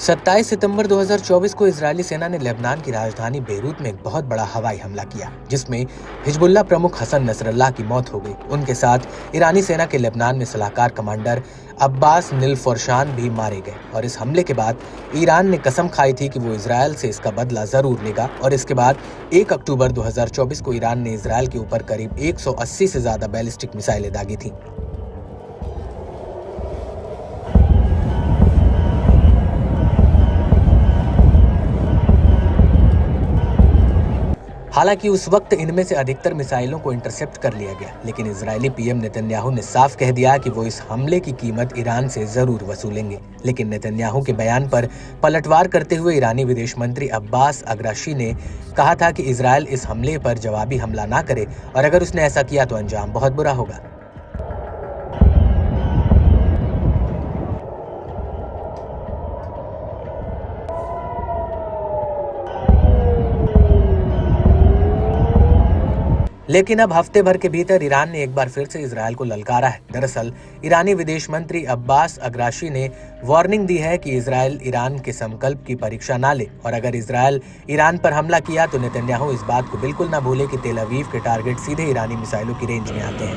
27 सितंबर 2024 को इजरायली सेना ने लेबनान की राजधानी बेरूत में एक बहुत बड़ा हवाई हमला किया, जिसमें हिजबुल्लाह प्रमुख हसन नसरल्लाह की मौत हो गई। उनके साथ ईरानी सेना के लेबनान में सलाहकार कमांडर अब्बास निलफरशान भी मारे गए। और इस हमले के बाद ईरान ने कसम खाई थी कि वो इजरायल से इसका बदला जरूर लेगा। और इसके बाद 1 अक्टूबर 2024 को ईरान ने इजरायल के ऊपर करीब 180 से ज्यादा बैलिस्टिक मिसाइलें दागी थी। हालांकि उस वक्त इनमें से अधिकतर मिसाइलों को इंटरसेप्ट कर लिया गया, लेकिन इजरायली पीएम नेतन्याहू ने साफ कह दिया कि वो इस हमले की कीमत ईरान से जरूर वसूलेंगे। लेकिन नेतन्याहू के बयान पर पलटवार करते हुए ईरानी विदेश मंत्री अब्बास अग्राशी ने कहा था कि इजरायल इस हमले पर जवाबी हमला ना करे, और अगर उसने ऐसा किया तो अंजाम बहुत बुरा होगा। लेकिन अब हफ्ते भर के भीतर ईरान ने एक बार फिर से इजरायल को ललकारा है। दरअसल ईरानी विदेश मंत्री अब्बास अग्राशी ने वार्निंग दी है कि इजरायल ईरान के संकल्प की परीक्षा ना ले, और अगर इजरायल ईरान पर हमला किया तो नेतन्याहू इस बात को बिल्कुल ना भूले कि तेल अवीव के टारगेट सीधे ईरानी मिसाइलों की रेंज में आते हैं।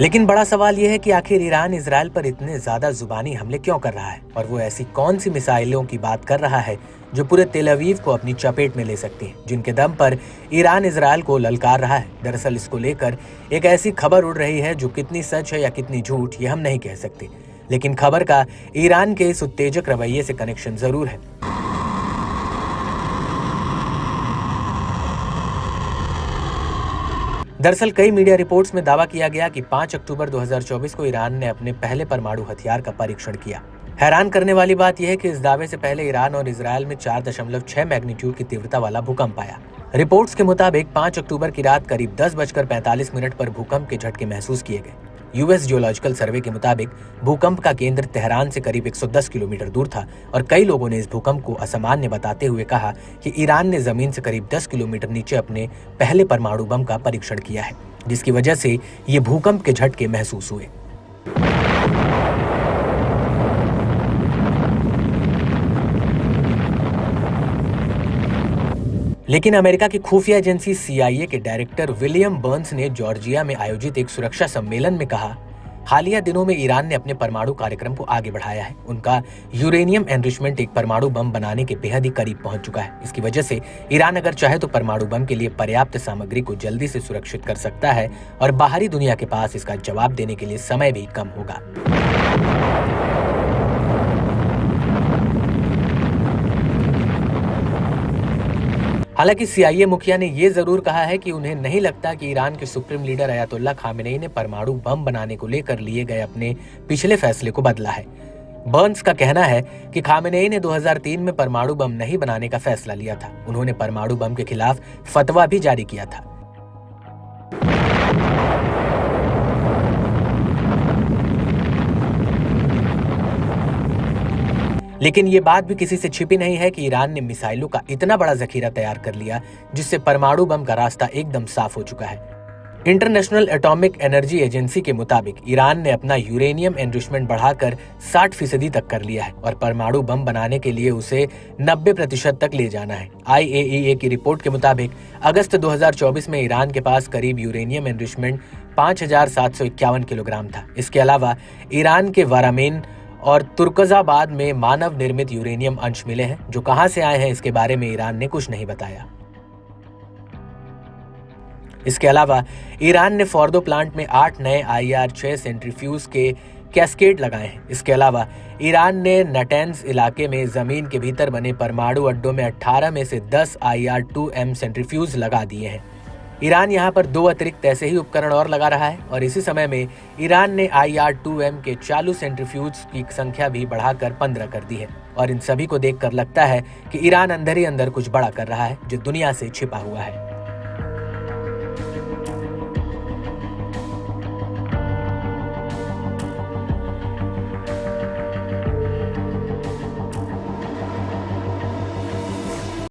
लेकिन बड़ा सवाल यह है कि आखिर ईरान इजरायल पर इतने ज्यादा जुबानी हमले क्यों कर रहा है, और वो ऐसी कौन सी मिसाइलों की बात कर रहा है जो पूरे तेल अवीव को अपनी चपेट में ले सकती है, जिनके दम पर ईरान इजरायल को ललकार रहा है। दरअसल इसको लेकर एक ऐसी खबर उड़ रही है जो कितनी सच है या कितनी झूठ ये हम नहीं कह सकते, लेकिन खबर का ईरान के इस उत्तेजक रवैये से कनेक्शन जरूर है। दरअसल कई मीडिया रिपोर्ट्स में दावा किया गया कि 5 अक्टूबर 2024 को ईरान ने अपने पहले परमाणु हथियार का परीक्षण किया। हैरान करने वाली बात यह है कि इस दावे से पहले ईरान और इजरायल में 4.6 मैग्नीट्यूड की तीव्रता वाला भूकंप आया। रिपोर्ट्स के मुताबिक 5 अक्टूबर की रात करीब 10:45 पर भूकंप के झटके महसूस किए गए। यूएस जियोलॉजिकल सर्वे के मुताबिक भूकंप का केंद्र तेहरान से करीब 110 किलोमीटर दूर था, और कई लोगों ने इस भूकंप को असामान्य बताते हुए कहा कि ईरान ने जमीन से करीब 10 किलोमीटर नीचे अपने पहले परमाणु बम का परीक्षण किया है, जिसकी वजह से ये भूकंप के झटके महसूस हुए। लेकिन अमेरिका की खुफिया एजेंसी CIA के डायरेक्टर विलियम बर्न्स ने जॉर्जिया में आयोजित एक सुरक्षा सम्मेलन में कहा, हालिया दिनों में ईरान ने अपने परमाणु कार्यक्रम को आगे बढ़ाया है। उनका यूरेनियम एनरिचमेंट एक परमाणु बम बनाने के बेहद ही करीब पहुंच चुका है। इसकी वजह से ईरान अगर चाहे तो परमाणु बम के लिए पर्याप्त सामग्री को जल्दी से सुरक्षित कर सकता है, और बाहरी दुनिया के पास इसका जवाब देने के लिए समय भी कम होगा। हालांकि CIA मुखिया ने ये जरूर कहा है कि उन्हें नहीं लगता कि ईरान के सुप्रीम लीडर अयातुल्लाह खामेनेई ने परमाणु बम बनाने को लेकर लिए गए अपने पिछले फैसले को बदला है। बर्न्स का कहना है कि खामेनेई ने 2003 में परमाणु बम नहीं बनाने का फैसला लिया था। उन्होंने परमाणु बम के खिलाफ फतवा भी जारी किया था। लेकिन ये बात भी किसी से छिपी नहीं है कि ईरान ने मिसाइलों का इतना बड़ा जखीरा तैयार कर लिया जिससे परमाणु बम का रास्ता एकदम साफ हो चुका है। इंटरनेशनल एटॉमिक एनर्जी एजेंसी के मुताबिक ईरान ने अपना यूरेनियम एनरिचमेंट बढ़ाकर 60% तक कर लिया है, और परमाणु बम बनाने के लिए उसे 90% तक ले जाना है। IAEA की रिपोर्ट के मुताबिक अगस्त 2024 में ईरान के पास करीब यूरेनियम एनरिचमेंट 5751 किलोग्राम था। इसके अलावा ईरान के वारामेन और तुर्कजाबाद में मानव निर्मित यूरेनियम अंश मिले हैं, जो कहां से आए हैं इसके बारे में ईरान ने कुछ नहीं बताया। इसके अलावा ईरान ने फोर्दो प्लांट में 8 नए IR-6 सेंट्रीफ्यूज के कैस्केड लगाए हैं। इसके अलावा ईरान ने नटैंज इलाके में जमीन के भीतर बने परमाणु अड्डों में 18 में से 10 IR-2M सेंट्रीफ्यूज लगा दिए हैं। ईरान यहाँ पर 2 अतिरिक्त ऐसे ही उपकरण और लगा रहा है और इसी समय में ईरान ने IR-2M के चालू सेंट्रीफ्यूज की संख्या भी बढ़ाकर 15 कर दी है। और इन सभी को देखकर लगता है कि ईरान अंदर ही अंदर कुछ बड़ा कर रहा है जो दुनिया से छिपा हुआ है।